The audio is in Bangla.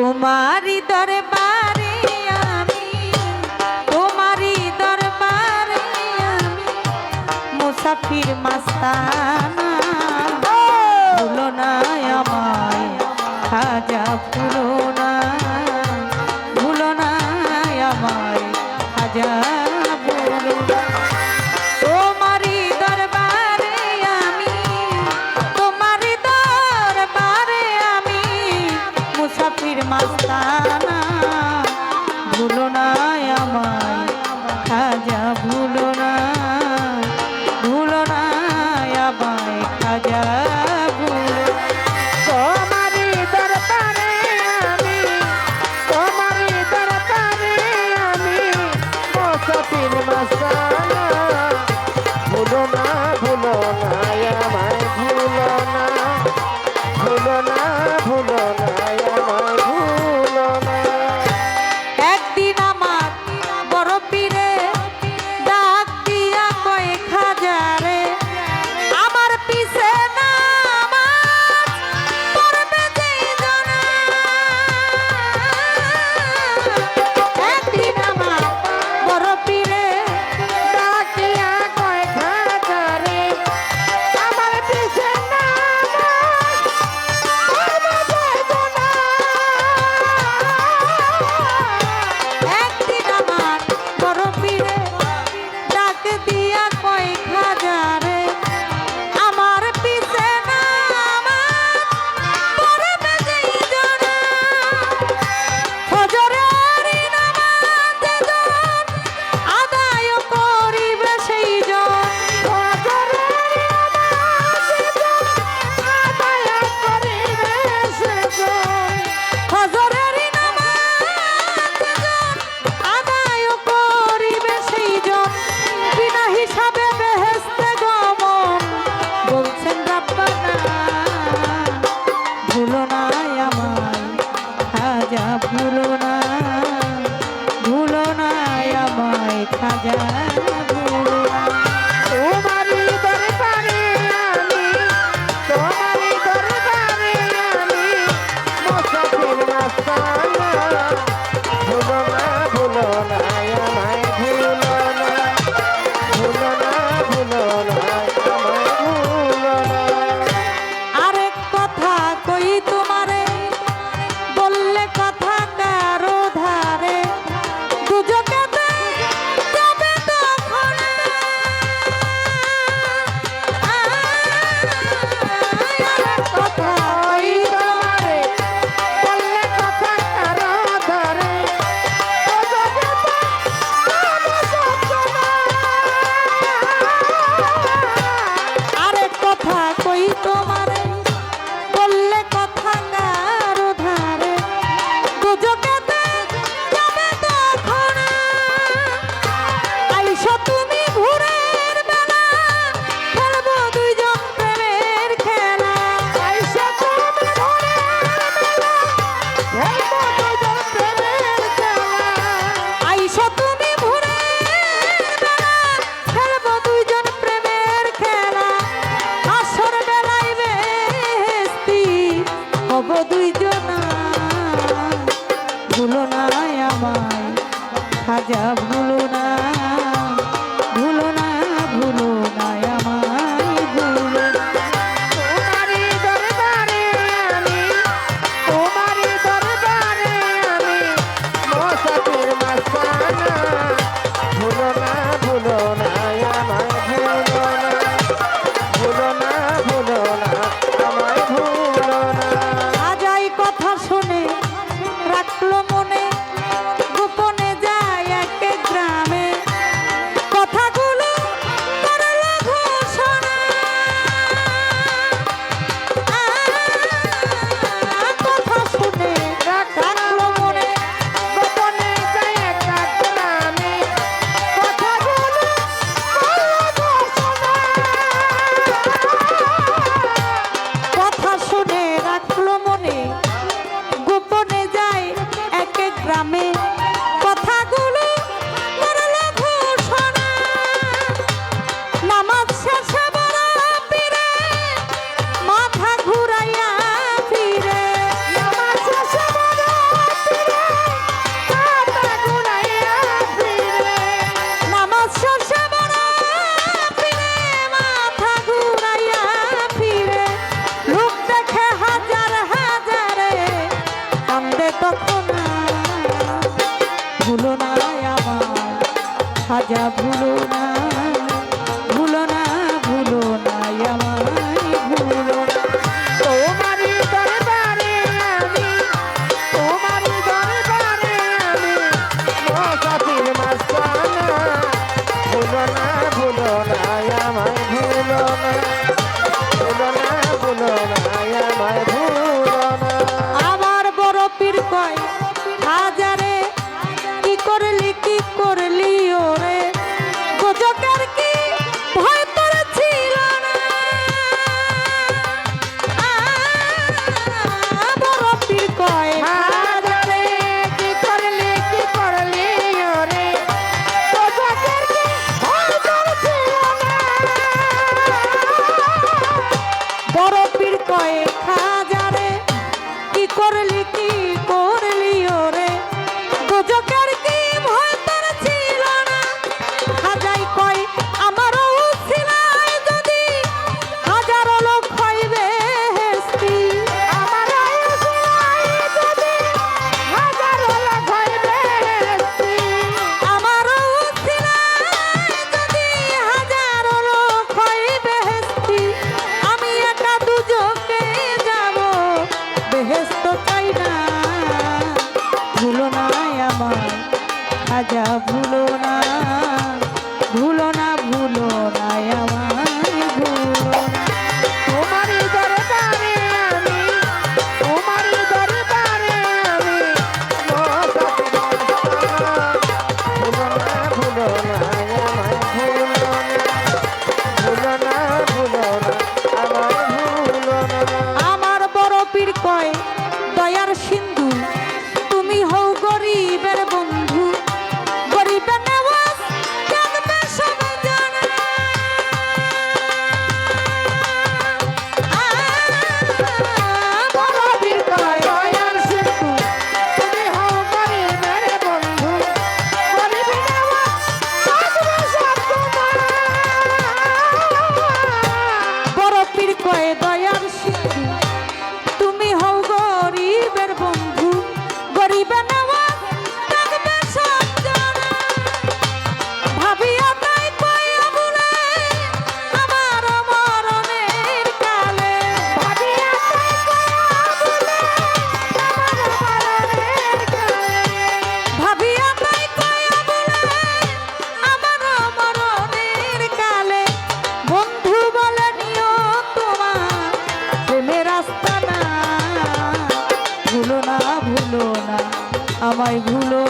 তোমারি দরবারে আমি, তোমারি দরবারে আমি মুসাফির মাস্তানা। ভুলো না আমায় খাজা, ভুলো না, ভুলো না আমায় খাজা, ভুলো না। তোমারি দরবারে আমি, তোমারি দরবারে আমি মুসাফির মাস্তানা। ভুলো না আমায় খাজা, ভুলো না, ভুলো না আমায় খাজা, ভুলো। তোমারি দরবারে আমি, তোমারি দরবারে আমি মুসাফির মাস্তানা। ভুলো না, ভুলো না আমায়, ভুলো না, ভুলো না, ভুলো না আমায়, ভুলো না। একদিন আমার বড় পীরে ডাক দিয়া কয় খাজা রে, আমার পিছে নামাজ পড়বে যেই জনা। একদিন আমার বড় পীরে ডাকিয়া কয় খাজা রে, আমার পিছে নামাজ পড়বে যাইবো না। একদিন আমার বড় পীরে ডাক দিয়া কয় খাজা রে, আমার পিছে নামাজ পড়বে যেই জনা। ফজরের নামাজ যেজন আদায় করিবে সেই জন, ফজরের নামাজ আদায় করিবে সেজন। ফজরের নামাজ যেজন আদায় করিবে সেই জন, বিনা হিসাবে বেহেশতে গমন বলছেন রাব্বানা। ভুলো না আমায় খাজা, ভুলো না, ভুলো না আমায় খাজা, ভুলো না। তোমারি দরবারে আমি, তোমারি দরবারে আমি মুসাফির মাস্তানা। ভুলো না, ভুলো না আমায়, ভুলো না, ভুলো না, ভুলো না আমায়, ভুলো না। আরেক কথা কই তোমারে, বললে কথা কারো ধারে দুজকেতে যাবে তখন। আরেক কথা কই তোমারে, বললে কথা কারো ধরে, ও জগতে কোনো সপনা। আরেক কথা কই তোমারে, বললে কথা কারো ধারে দুজকেতে যাবে তখন। আইসো তুমি ভোরের বেলা, খেলবো দুইজন প্রেমের খেলা। আইসা তুমি ভোরের বেলা, খেলবো দুজন প্রেমের খেলা। আইসো তুমি ভোরের বেলা, খেলবো দুইজন প্রেমের খেলা। আসর বেলায় বেহেশতি হব দুইজনা। ভুলো না আমায় খাজা, ভুলো না, ভুলো না, ভুলো না আমায়, ভুলো না। তোমারি দরবারে আমি, তোমারি দরবারে আমি মুসাফির মাস্তানা। ভুলো না, ভুলো না আমায়, ভুলো না, ভুলো না, ভুলো না আমায়, ভুলো না। আজাই কথা শুনে রাখলো মনে, গোপনে যায় এক এক গ্রামে কথাগুলো করলো ঘোষণা। কথা শুনে রাখলো মনে, গোপনে যায় একটা গ্রামে, কথাগুলো বললো ঘোষণা। কথা শুনে রাখলো মনে, গোপনে যায় এক তখন ভুলো না আমার খাজা ভুলো না ভুলো না ভুলো না আমায় ভুলো না তোমারই দরবারে আমি তোমারই দরবারে আমি মুসাফির মাস্তানা ভুলো না আমায় ভুলো না আমায় ভুলো না আমার বড় পীর কয় হাজারে কি করলি ওরে গোজকার কি ভয় তোর ছিল না বড় পীর কয় হাজারে কি করলি ওরে তোদের কি ভয় করছিল না বড় পীর কয় হাজারে কি করলি ওরে গোজকার কি ভয় তোর ছিল না হাজাই কয় আমারও উছিলাই যদি হাজারো লোক হইবে হেস্তি আমার আয়ুষলাই যদি হাজারো লাখ হইবে আমারও উছিলাই যদি হাজারো লোক হইবে হেস্তি আমি একা দুজকে যাব বেহেস্ত চাই না ভুলো না আমার খাজা ভুলো না ভুলো না আমায় ভুলো না তোমারই দরবারে আমি তোমারই দরবারে আমি ভুলো না আমায় ভুলো না আমায় ভুলো না আমার বড় পীর কয় দয়ার সিন্ধু তুমি হও গরিবের বন্ধু গরিবের নেওয়াজ জানবে সব জানা বড় পীর কয় দয়ার সিন্ধু তুমি হও গরিবের বন্ধু গরিবের নেওয়াজ জানবে সব তোমার বড় পীর কয় দয়ার সিন্ধু তুমি হও গরিবের বন্ধু গরিবের নেওয়াজ জানবে সব জানা ভাবিয়া তাই কয়া বলে আমার মরণের কালে ভাবিয়া তাই কয়া বলে আমার মরণের কালে ভাবিয়া তাই কয়া বলে আমার মরণের কালে বন্ধু বলে নিও তোমার প্রেমের রাস্তা না আমায় ভুলো